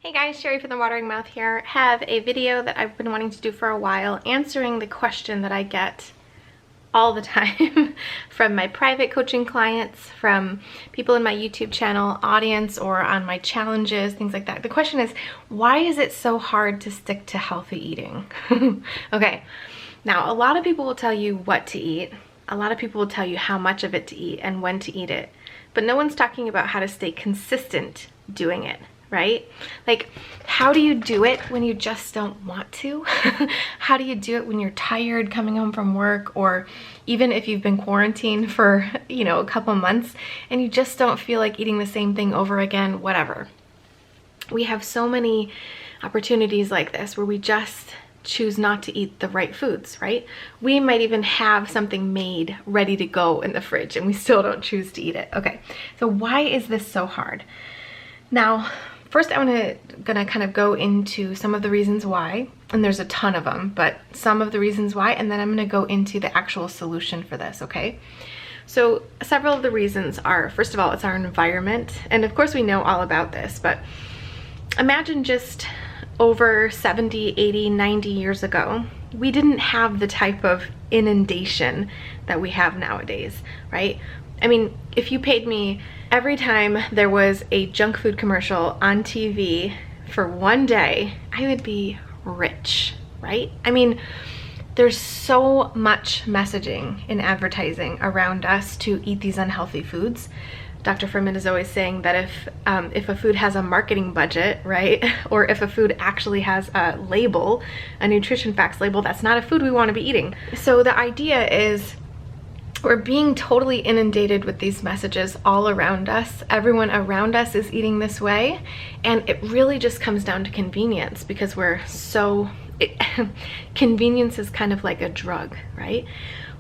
Hey guys, Cheri from the Watering Mouth here. Have a video that I've been wanting to do for a while, answering the question that I get all the time from my private coaching clients, from people in my YouTube channel audience, or on my challenges, things like that. The question is, why is it so hard to stick to healthy eating? Okay, now a lot of people will tell you what to eat. A lot of people will tell you how much of it to eat and when to eat it, but no one's talking about how to stay consistent doing it. Right? Like, how do you do it when you just don't want to? How do you do it when you're tired coming home from work, or even if you've been quarantined for, a couple months and you just don't feel like eating the same thing over again, whatever. We have so many opportunities like this where we just choose not to eat the right foods, right? We might even have something made ready to go in the fridge and we still don't choose to eat it. Okay, so why is this so hard? Now, first I'm gonna kind of go into some of the reasons why, and there's a ton of them, but some of the reasons why, and then I'm gonna go into the actual solution for this, okay? So several of the reasons are, first of all, it's our environment, and of course we know all about this, but imagine just over 70, 80, 90 years ago, we didn't have the type of inundation that we have nowadays, right? I mean, if you paid me every time there was a junk food commercial on TV for one day, I would be rich, right? I mean, there's so much messaging in advertising around us to eat these unhealthy foods. Dr. Furman is always saying that if a food has a marketing budget, right, or if a food actually has a label, a nutrition facts label, that's not a food we want to be eating. So the idea is, we're being totally inundated with these messages all around us. Everyone around us is eating this way, and it really just comes down to convenience, because convenience is kind of like a drug, right?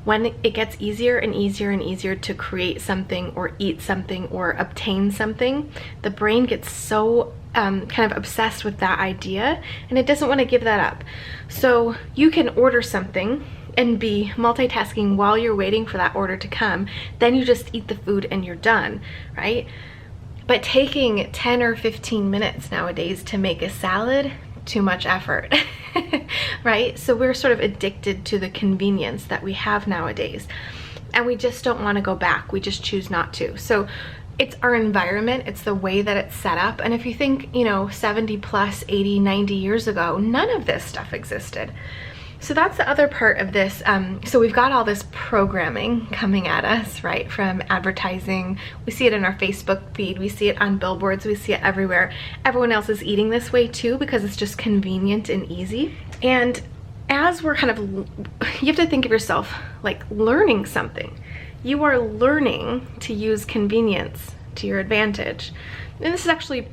When it gets easier and easier and easier to create something or eat something or obtain something, the brain gets so kind of obsessed with that idea, and it doesn't want to give that up. So you can order something and be multitasking while you're waiting for that order to come, then you just eat the food and you're done, right? But taking 10 or 15 minutes nowadays to make a salad, too much effort, right? So we're sort of addicted to the convenience that we have nowadays, and we just don't want to go back. We just choose not to. So it's our environment, it's the way that it's set up. And if you think, 70 plus, 80, 90 years ago, none of this stuff existed. So that's the other part of this. So we've got all this programming coming at us, right, from advertising. We see it in our Facebook feed, we see it on billboards, we see it everywhere. Everyone else is eating this way too, because it's just convenient and easy. And as we're kind of, you have to think of yourself like learning something. You are learning to use convenience to your advantage. And this is actually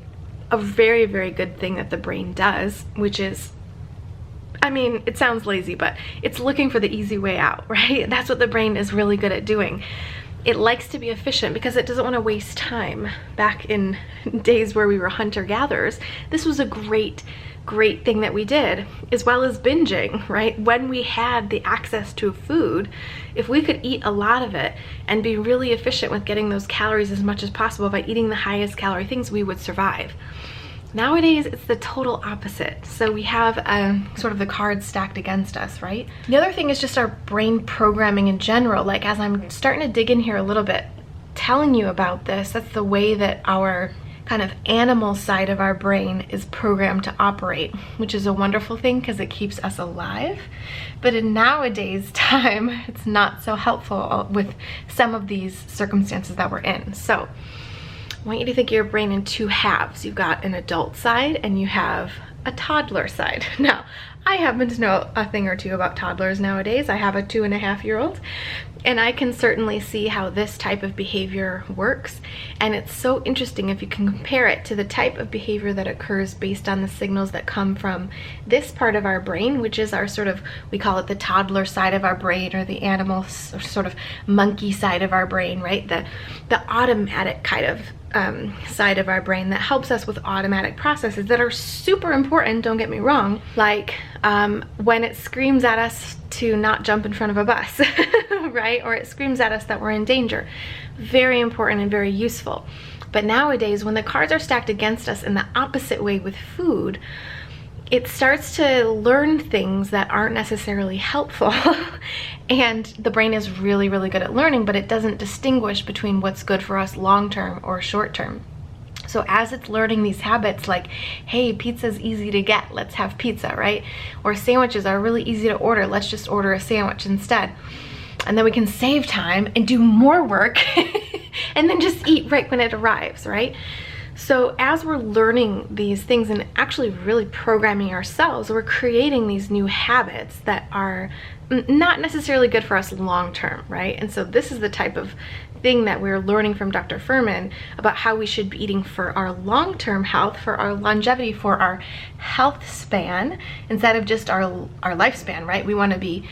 a very, very good thing that the brain does, which is, I mean, it sounds lazy, but it's looking for the easy way out, right? That's what the brain is really good at doing. It likes to be efficient because it doesn't want to waste time. Back in days where we were hunter-gatherers, this was a great thing that we did, as well as binging, right? When we had the access to food, if we could eat a lot of it and be really efficient with getting those calories as much as possible by eating the highest calorie things, we would survive. Nowadays, it's the total opposite. So we have sort of the cards stacked against us, right? The other thing is just our brain programming in general. Like, as I'm starting to dig in here a little bit, telling you about this, that's the way that our kind of animal side of our brain is programmed to operate, which is a wonderful thing because it keeps us alive. But in nowadays time, it's not so helpful with some of these circumstances that we're in. So I want you to think of your brain in two halves. You've got an adult side and you have a toddler side. Now, I happen to know a thing or two about toddlers nowadays. I have a 2.5-year-old, and I can certainly see how this type of behavior works. And it's so interesting if you can compare it to the type of behavior that occurs based on the signals that come from this part of our brain, which is our sort of, we call it the toddler side of our brain, or the animal sort of monkey side of our brain, right? The automatic kind of side of our brain that helps us with automatic processes that are super important, don't get me wrong, like when it screams at us to not jump in front of a bus, right? Or it screams at us that we're in danger. Very important and very useful. But nowadays, when the cards are stacked against us in the opposite way with food, it starts to learn things that aren't necessarily helpful. And the brain is really, really good at learning, but it doesn't distinguish between what's good for us long-term or short-term. So as it's learning these habits like, hey, pizza's easy to get, let's have pizza, right? Or sandwiches are really easy to order, let's just order a sandwich instead. And then we can save time and do more work and then just eat right when it arrives, right? So as we're learning these things and actually really programming ourselves, we're creating these new habits that are not necessarily good for us long term, right? And so this is the type of thing that we're learning from Dr. Fuhrman about how we should be eating for our long-term health, for our longevity, for our health span, instead of just our lifespan, right? We want to be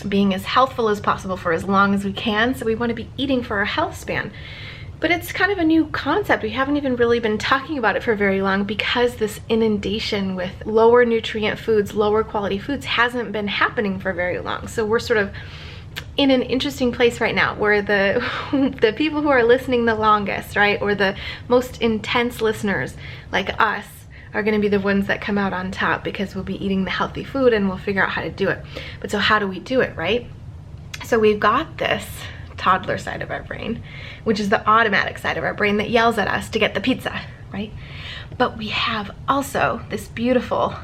being as healthful as possible for as long as we can, so we want to be eating for our health span. But it's kind of a new concept. We haven't even really been talking about it for very long because this inundation with lower nutrient foods, lower quality foods hasn't been happening for very long. So we're sort of in an interesting place right now where the people who are listening the longest, right, or the most intense listeners like us are going to be the ones that come out on top because we'll be eating the healthy food and we'll figure out how to do it. But so how do we do it, right? So we've got this toddler side of our brain, which is the automatic side of our brain that yells at us to get the pizza, right? But we have also this beautiful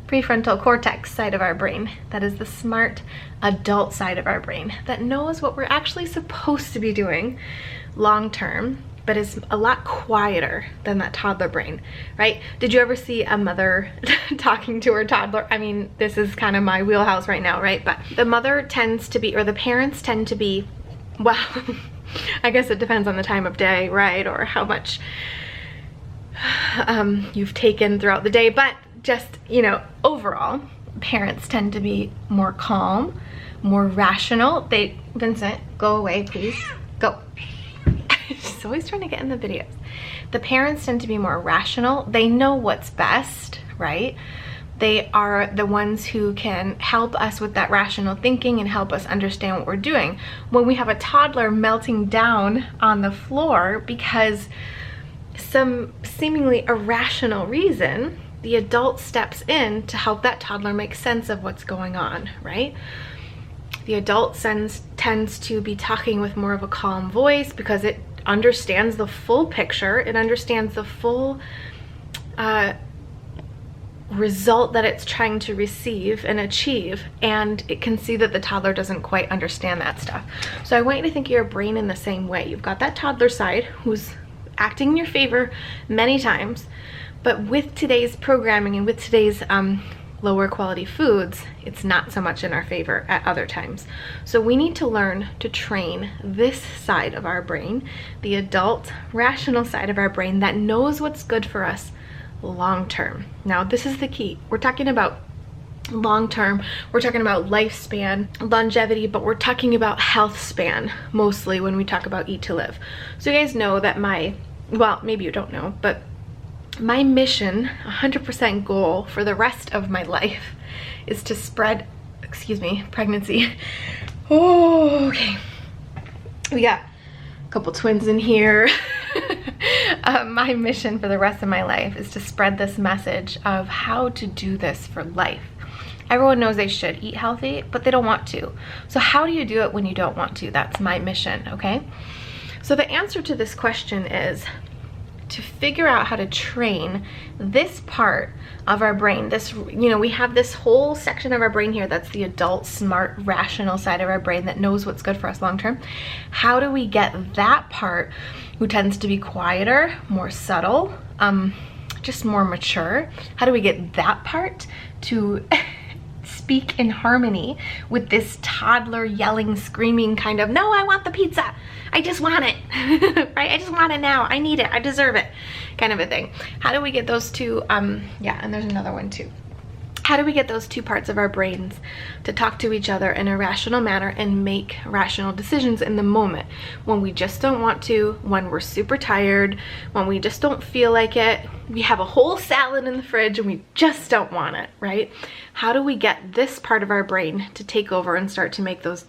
prefrontal cortex side of our brain that is the smart adult side of our brain that knows what we're actually supposed to be doing long term, but is a lot quieter than that toddler brain, right? Did you ever see a mother talking to her toddler? I mean, this is kind of my wheelhouse right now, right? But the mother tends to be, or the parents tend to be, well, I guess it depends on the time of day, right? Or how much you've taken throughout the day. But just, you know, overall, parents tend to be more calm, more rational. Vincent, go away, please. Go. She's always trying to get in the videos. The parents tend to be more rational. They know what's best, right? They are the ones who can help us with that rational thinking and help us understand what we're doing. When we have a toddler melting down on the floor because some seemingly irrational reason, the adult steps in to help that toddler make sense of what's going on, right? The adult tends to be talking with more of a calm voice because it understands the full picture. It understands the full result that it's trying to receive and achieve, and it can see that the toddler doesn't quite understand that stuff. So I want you to think of your brain in the same way. You've got that toddler side who's acting in your favor many times, but with today's programming and with today's lower quality foods, it's not so much in our favor at other times. So we need to learn to train this side of our brain, the adult rational side of our brain that knows what's good for us long term. Now this is the key. We're talking about long term, we're talking about lifespan, longevity, but we're talking about health span mostly when we talk about eat to live. So you guys know that well, maybe you don't know, but my mission, 100% goal for the rest of my life is to spread, pregnancy. Oh, okay. We got a couple twins in here. My mission for the rest of my life is to spread this message of how to do this for life. Everyone knows they should eat healthy, but they don't want to. So how do you do it when you don't want to? That's my mission, okay? So the answer to this question is to figure out how to train this part of our brain. This, you know, we have this whole section of our brain here that's the adult, smart, rational side of our brain that knows what's good for us long term. How do we get that part, who tends to be quieter, more subtle, just more mature, how do we get that part to speak in harmony with this toddler yelling, screaming kind of, no, I want the pizza, I just want it, right? I just want it now, I need it, I deserve it, kind of a thing. How do we get those two, yeah, and there's another one too. How do we get those two parts of our brains to talk to each other in a rational manner and make rational decisions in the moment when we just don't want to, when we're super tired, when we just don't feel like it, we have a whole salad in the fridge and we just don't want it, right? How do we get this part of our brain to take over and start to make those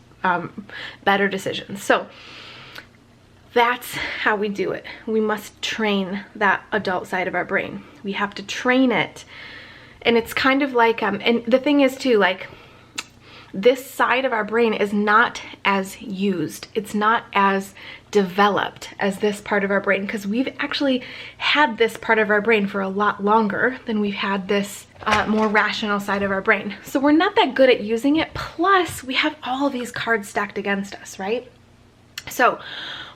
better decisions? So that's how we do it. We must train that adult side of our brain. We have to train it. And it's kind of like, and the thing is too, like, this side of our brain is not as used. It's not as developed as this part of our brain, because we've actually had this part of our brain for a lot longer than we've had this more rational side of our brain. So we're not that good at using it. Plus, we have all these cards stacked against us, right? So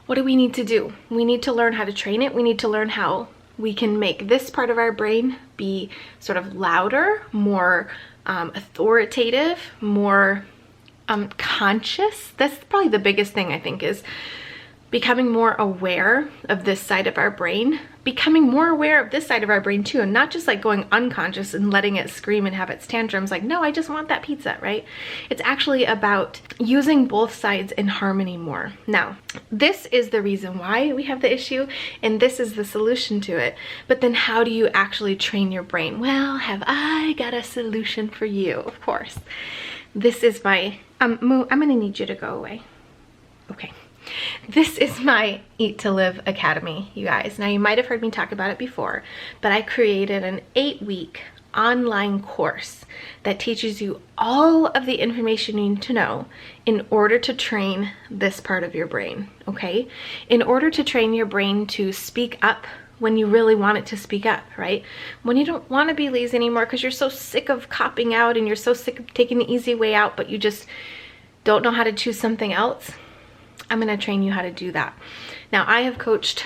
what do we need to do? We need to learn how to train it. We need to learn how we can make this part of our brain be sort of louder, more authoritative, more conscious. That's probably the biggest thing, I think, is becoming more aware of this side of our brain, becoming more aware of this side of our brain too, and not just like going unconscious and letting it scream and have its tantrums like, no, I just want that pizza, right? It's actually about using both sides in harmony more. Now, this is the reason why we have the issue, and this is the solution to it. But then how do you actually train your brain? Well, have I got a solution for you? Of course. This is my, Moo, I'm gonna need you to go away. Okay. This is my Eat to Live Academy, you guys. Now, you might have heard me talk about it before, but I created an 8-week online course that teaches you all of the information you need to know in order to train this part of your brain, okay? In order to train your brain to speak up when you really want it to speak up, right? When you don't want to be lazy anymore because you're so sick of copping out and you're so sick of taking the easy way out, but you just don't know how to choose something else. I'm going to train you how to do that. Now, I have coached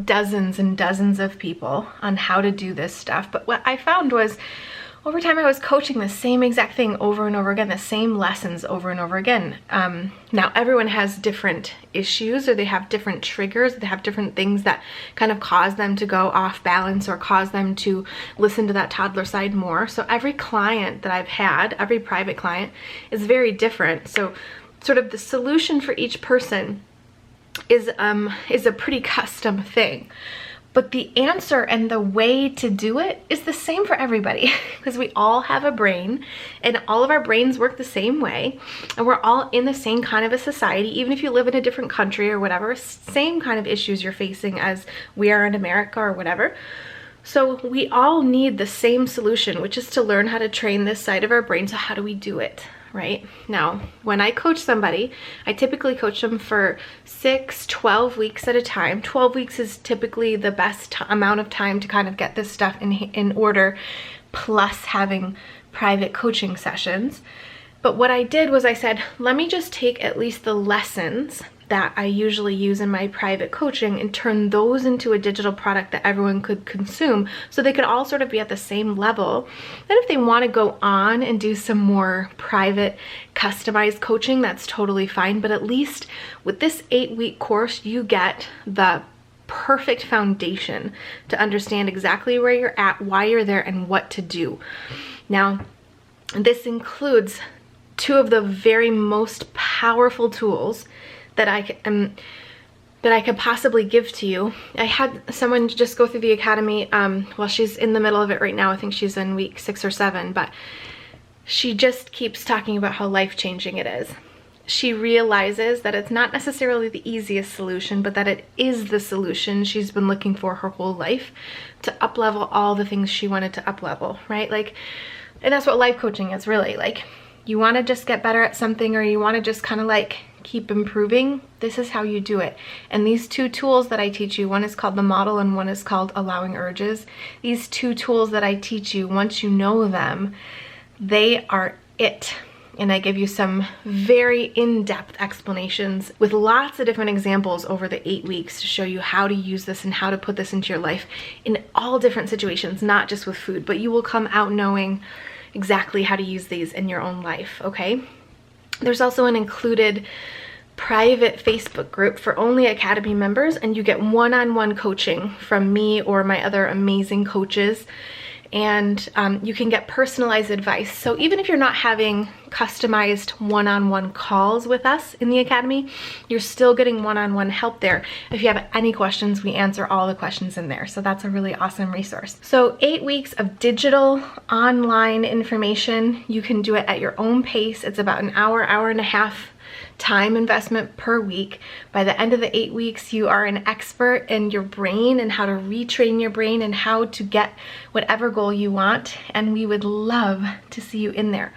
dozens and dozens of people on how to do this stuff, but what I found was over time I was coaching the same exact thing over and over again, the same lessons over and over again. Now, everyone has different issues, or they have different triggers, they have different things that kind of cause them to go off balance or cause them to listen to that toddler side more. So every client that I've had, every private client, is very different. So sort of the solution for each person is a pretty custom thing. But the answer and the way to do it is the same for everybody, because we all have a brain and all of our brains work the same way, and we're all in the same kind of a society. Even if you live in a different country or whatever, same kind of issues you're facing as we are in America or whatever. So we all need the same solution, which is to learn how to train this side of our brain. So how do we do it? Right? Now, when I coach somebody, I typically coach them for 6-12 weeks at a time. 12 weeks is typically the best amount of time to kind of get this stuff in order, plus having private coaching sessions. But what I did was I said, let me just take at least the lessons that I usually use in my private coaching and turn those into a digital product that everyone could consume, so they could all sort of be at the same level. Then if they want to go on and do some more private customized coaching, that's totally fine. But at least with this 8-week course, you get the perfect foundation to understand exactly where you're at, why you're there, and what to do. Now, this includes 2 of the very most powerful tools that I could possibly give to you. I had someone just go through the academy. Well, she's in the middle of it right now. I think she's in week 6 or 7, but she just keeps talking about how life-changing it is. She realizes that it's not necessarily the easiest solution, but that it is the solution she's been looking for her whole life to up-level all the things she wanted to up-level, right? Like, and that's what life coaching is really. Like, you want to just get better at something, or you want to just kind of like keep improving, this is how you do it. And these 2 tools that I teach you, one is called the model and one is called allowing urges. These 2 tools that I teach you, once you know them, they are it. And I give you some very in-depth explanations with lots of different examples over the 8 weeks to show you how to use this and how to put this into your life in all different situations, not just with food, but you will come out knowing exactly how to use these in your own life, okay? There's also an included private Facebook group for only Academy members, and you get one-on-one coaching from me or my other amazing coaches, and you can get personalized advice. So even if you're not having customized one-on-one calls with us in the Academy, you're still getting one-on-one help there. If you have any questions, we answer all the questions in there. So that's a really awesome resource. So 8 weeks of digital online information. You can do it at your own pace. It's about an hour, hour and a half time investment per week. By the end of the 8 weeks, you are an expert in your brain and how to retrain your brain and how to get whatever goal you want. And we would love to see you in there.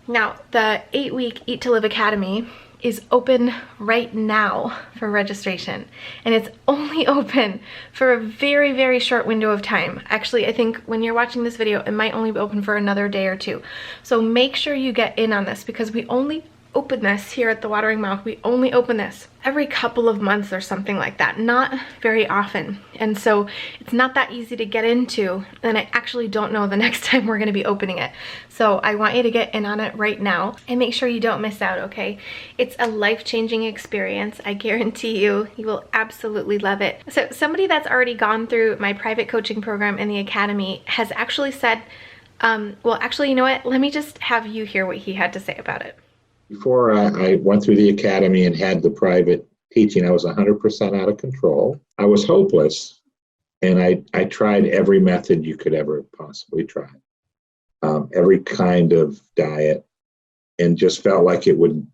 Now, the 8-week Eat to Live Academy is open right now for registration, and it's only open for a very, very short window of time. Actually, I think when you're watching this video, it might only be open for another day or two. So make sure you get in on this, because we only open this here at the Watering Mouth. We only open this every couple of months or something like that, not very often. And so it's not that easy to get into, and I actually don't know the next time we're going to be opening it. So I want you to get in on it right now and make sure you don't miss out, okay? It's a life-changing experience. I guarantee you will absolutely love it. So somebody that's already gone through my private coaching program in the Academy has actually said, well, actually, you know what? Let me just have you hear what he had to say about it. Before I went through the academy and had the private teaching, I was 100% out of control. I was hopeless, and I tried every method you could ever possibly try, every kind of diet, and just felt like it wasn't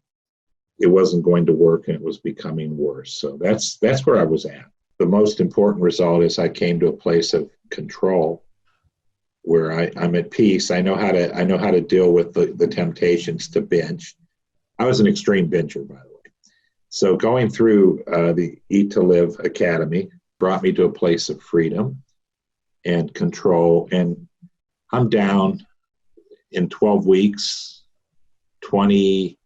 going to work, and it was becoming worse. So that's where I was at. The most important result is I came to a place of control where I'm at peace. I know how to deal with the temptations to binge. I was an extreme binger, by the way. So going through the Eat to Live Academy brought me to a place of freedom and control. And I'm down in 12 weeks, 28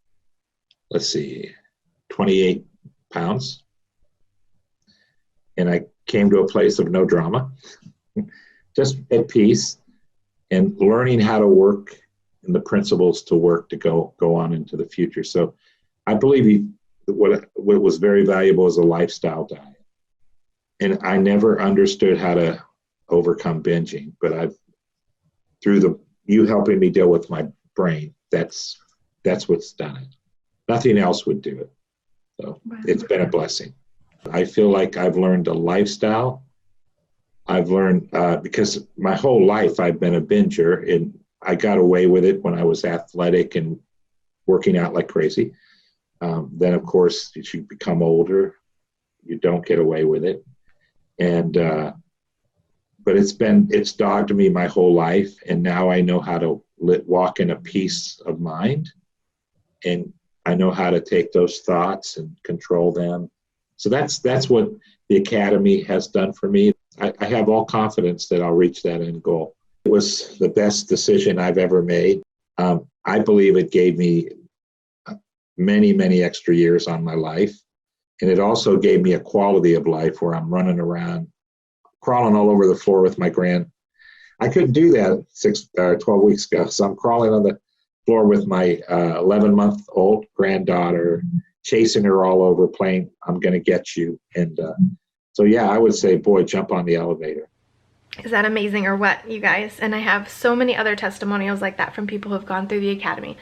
pounds. And I came to a place of no drama, just at peace, and learning how to work and the principles to work to go on into the future. So I believe what was very valuable is a lifestyle diet. And I never understood how to overcome binging, but through you helping me deal with my brain, that's what's done it. Nothing else would do it. So wow. It's been a blessing. I feel like I've learned a lifestyle. I've learned, because my whole life I've been a binger, and I got away with it when I was athletic and working out like crazy. Then, of course, as you become older, you don't get away with it. And but it's dogged me my whole life, and now I know how to walk in a peace of mind, and I know how to take those thoughts and control them. So that's what the Academy has done for me. I have all confidence that I'll reach that end goal. It was the best decision I've ever made. I believe it gave me many, many extra years on my life. And it also gave me a quality of life where I'm running around, crawling all over the floor with my I couldn't do that 12 weeks ago. So I'm crawling on the floor with my 11-month-old granddaughter, chasing her all over, playing I'm Gonna Get You. And so, yeah, I would say, boy, jump on the elevator. Is that amazing or what, you guys? And I have so many other testimonials like that from people who have gone through the Academy.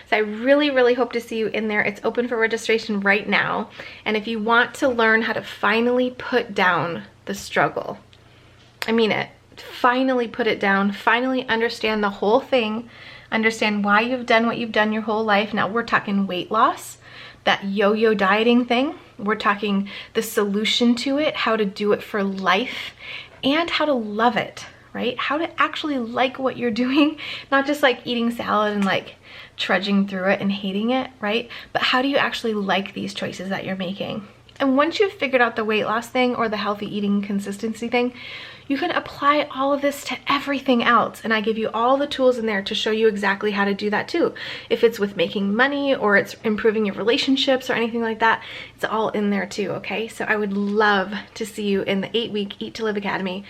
So I really, really hope to see you in there. It's open for registration right now. And if you want to learn how to finally put down the struggle, I mean it, finally put it down, finally understand the whole thing, understand why you've done what you've done your whole life. Now we're talking weight loss, that yo-yo dieting thing. We're talking the solution to it, how to do it for life, and how to love it, right? How to actually like what you're doing, not just like eating salad and like trudging through it and hating it, right? But how do you actually like these choices that you're making? And once you've figured out the weight loss thing or the healthy eating consistency thing, you can apply all of this to everything else. And I give you all the tools in there to show you exactly how to do that too. If it's with making money or it's improving your relationships or anything like that, it's all in there too, okay? So I would love to see you in the 8-week Eat to Live Academy,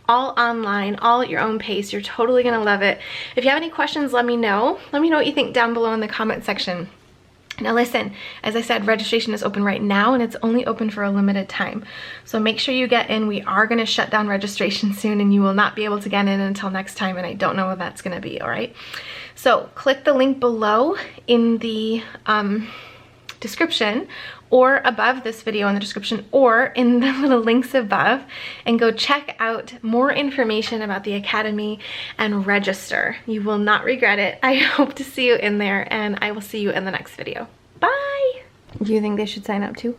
all online, all at your own pace. You're totally gonna love it. If you have any questions, let me know. Let me know what you think down below in the comment section. Now listen, as I said, registration is open right now and it's only open for a limited time. So make sure you get in. We are gonna shut down registration soon and you will not be able to get in until next time, and I don't know what that's gonna be, all right? So click the link below in the description or above this video in the description or in the little links above and go check out more information about the Academy and register. You will not regret it. I hope to see you in there and I will see you in the next video. Bye! Do you think they should sign up too?